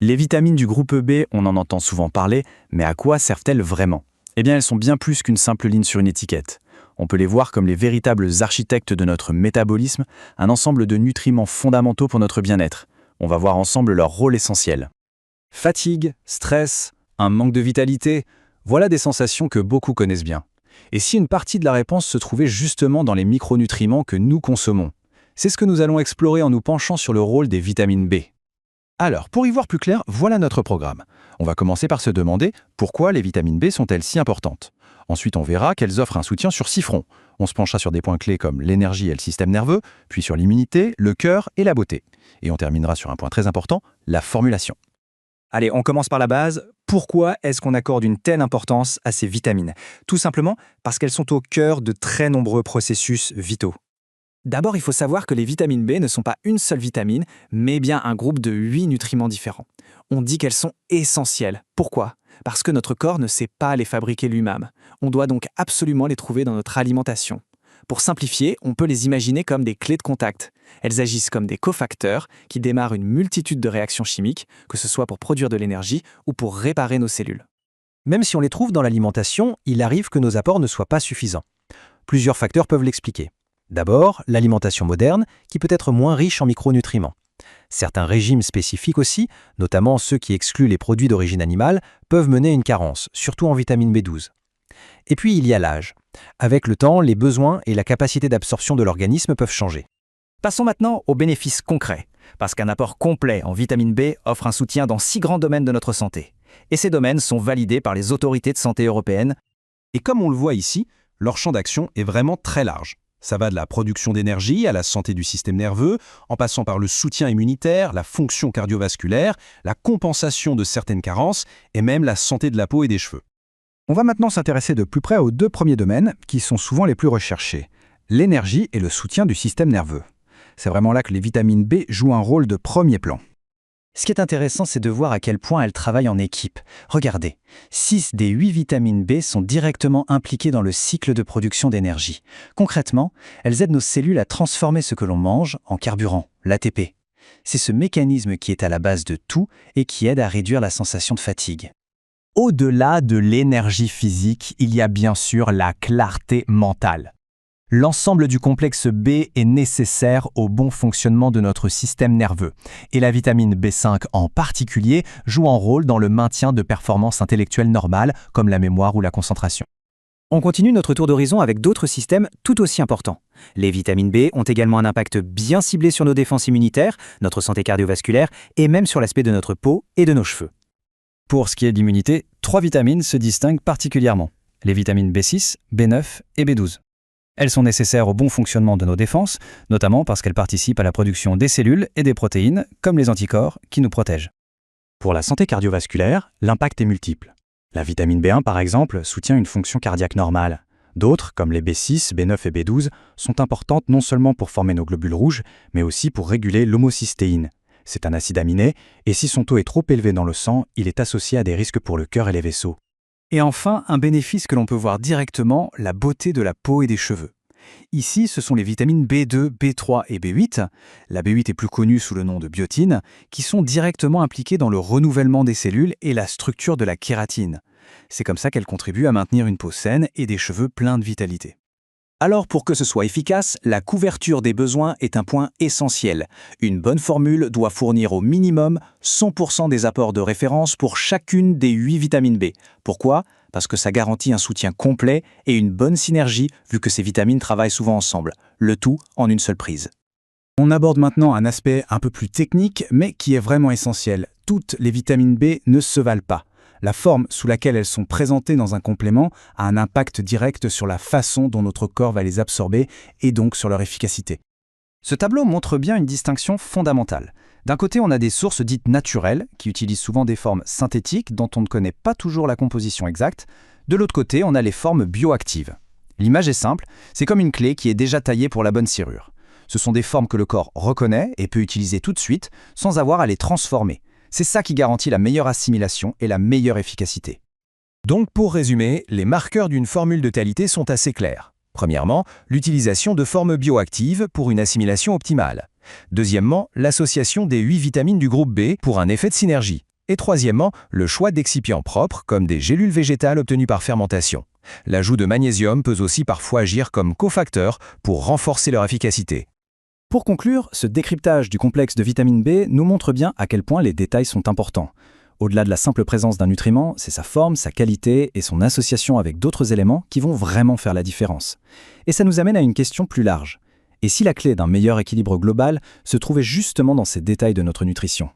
Les vitamines du groupe B, on en entend souvent parler, mais à quoi servent-elles vraiment? Eh bien, elles sont bien plus qu'une simple ligne sur une étiquette. On peut les voir comme les véritables architectes de notre métabolisme, un ensemble de nutriments fondamentaux pour notre bien-être. On va voir ensemble leur rôle essentiel. Fatigue, stress, un manque de vitalité, voilà des sensations que beaucoup connaissent bien. Et si une partie de la réponse se trouvait justement dans les micronutriments que nous consommons? C'est ce que nous allons explorer en nous penchant sur le rôle des vitamines B. Alors, pour y voir plus clair, voilà notre programme. On va commencer par se demander pourquoi les vitamines B sont-elles si importantes. Ensuite, on verra qu'elles offrent un soutien sur 6 fronts. On se penchera sur des points clés comme l'énergie et le système nerveux, puis sur l'immunité, le cœur et la beauté. Et on terminera sur un point très important, la formulation. Allez, on commence par la base. Pourquoi est-ce qu'on accorde une telle importance à ces vitamines? Tout simplement parce qu'elles sont au cœur de très nombreux processus vitaux. D'abord, il faut savoir que les vitamines B ne sont pas une seule vitamine, mais bien un groupe de 8 nutriments différents. On dit qu'elles sont essentielles. Pourquoi? Parce que notre corps ne sait pas les fabriquer lui-même. On doit donc absolument les trouver dans notre alimentation. Pour simplifier, on peut les imaginer comme des clés de contact. Elles agissent comme des cofacteurs qui démarrent une multitude de réactions chimiques, que ce soit pour produire de l'énergie ou pour réparer nos cellules. Même si on les trouve dans l'alimentation, il arrive que nos apports ne soient pas suffisants. Plusieurs facteurs peuvent l'expliquer. D'abord, l'alimentation moderne, qui peut être moins riche en micronutriments. Certains régimes spécifiques aussi, notamment ceux qui excluent les produits d'origine animale, peuvent mener à une carence, surtout en vitamine B12. Et puis il y a l'âge. Avec le temps, les besoins et la capacité d'absorption de l'organisme peuvent changer. Passons maintenant aux bénéfices concrets, parce qu'un apport complet en vitamine B offre un soutien dans 6 grands domaines de notre santé. Et ces domaines sont validés par les autorités de santé européennes. Et comme on le voit ici, leur champ d'action est vraiment très large. Ça va de la production d'énergie à la santé du système nerveux, en passant par le soutien immunitaire, la fonction cardiovasculaire, la compensation de certaines carences et même la santé de la peau et des cheveux. On va maintenant s'intéresser de plus près aux 2 premiers domaines qui sont souvent les plus recherchés, l'énergie et le soutien du système nerveux. C'est vraiment là que les vitamines B jouent un rôle de premier plan. Ce qui est intéressant, c'est de voir à quel point elles travaillent en équipe. Regardez, 6 des 8 vitamines B sont directement impliquées dans le cycle de production d'énergie. Concrètement, elles aident nos cellules à transformer ce que l'on mange en carburant, l'ATP. C'est ce mécanisme qui est à la base de tout et qui aide à réduire la sensation de fatigue. Au-delà de l'énergie physique, il y a bien sûr la clarté mentale. L'ensemble du complexe B est nécessaire au bon fonctionnement de notre système nerveux, et la vitamine B5 en particulier joue un rôle dans le maintien de performances intellectuelles normales comme la mémoire ou la concentration. On continue notre tour d'horizon avec d'autres systèmes tout aussi importants. Les vitamines B ont également un impact bien ciblé sur nos défenses immunitaires, notre santé cardiovasculaire et même sur l'aspect de notre peau et de nos cheveux. Pour ce qui est de l'immunité, 3 vitamines se distinguent particulièrement. Les vitamines B6, B9 et B12. Elles sont nécessaires au bon fonctionnement de nos défenses, notamment parce qu'elles participent à la production des cellules et des protéines, comme les anticorps, qui nous protègent. Pour la santé cardiovasculaire, l'impact est multiple. La vitamine B1, par exemple, soutient une fonction cardiaque normale. D'autres, comme les B6, B9 et B12, sont importantes non seulement pour former nos globules rouges, mais aussi pour réguler l'homocystéine. C'est un acide aminé, et si son taux est trop élevé dans le sang, il est associé à des risques pour le cœur et les vaisseaux. Et enfin, un bénéfice que l'on peut voir directement, la beauté de la peau et des cheveux. Ici, ce sont les vitamines B2, B3 et B8, la B8 est plus connue sous le nom de biotine, qui sont directement impliquées dans le renouvellement des cellules et la structure de la kératine. C'est comme ça qu'elle contribue à maintenir une peau saine et des cheveux pleins de vitalité. Alors pour que ce soit efficace, la couverture des besoins est un point essentiel. Une bonne formule doit fournir au minimum 100% des apports de référence pour chacune des 8 vitamines B. Pourquoi? Parce que ça garantit un soutien complet et une bonne synergie vu que ces vitamines travaillent souvent ensemble, le tout en une seule prise. On aborde maintenant un aspect un peu plus technique, mais qui est vraiment essentiel. Toutes les vitamines B ne se valent pas. La forme sous laquelle elles sont présentées dans un complément a un impact direct sur la façon dont notre corps va les absorber et donc sur leur efficacité. Ce tableau montre bien une distinction fondamentale. D'un côté, on a des sources dites naturelles, qui utilisent souvent des formes synthétiques dont on ne connaît pas toujours la composition exacte. De l'autre côté, on a les formes bioactives. L'image est simple, c'est comme une clé qui est déjà taillée pour la bonne serrure. Ce sont des formes que le corps reconnaît et peut utiliser tout de suite, sans avoir à les transformer. C'est ça qui garantit la meilleure assimilation et la meilleure efficacité. Donc pour résumer, les marqueurs d'une formule de qualité sont assez clairs. Premièrement, l'utilisation de formes bioactives pour une assimilation optimale. Deuxièmement, l'association des 8 vitamines du groupe B pour un effet de synergie. Et troisièmement, le choix d'excipients propres, comme des gélules végétales obtenues par fermentation. L'ajout de magnésium peut aussi parfois agir comme cofacteur pour renforcer leur efficacité. Pour conclure, ce décryptage du complexe de vitamine B nous montre bien à quel point les détails sont importants. Au-delà de la simple présence d'un nutriment, c'est sa forme, sa qualité et son association avec d'autres éléments qui vont vraiment faire la différence. Et ça nous amène à une question plus large. Et si la clé d'un meilleur équilibre global se trouvait justement dans ces détails de notre nutrition ?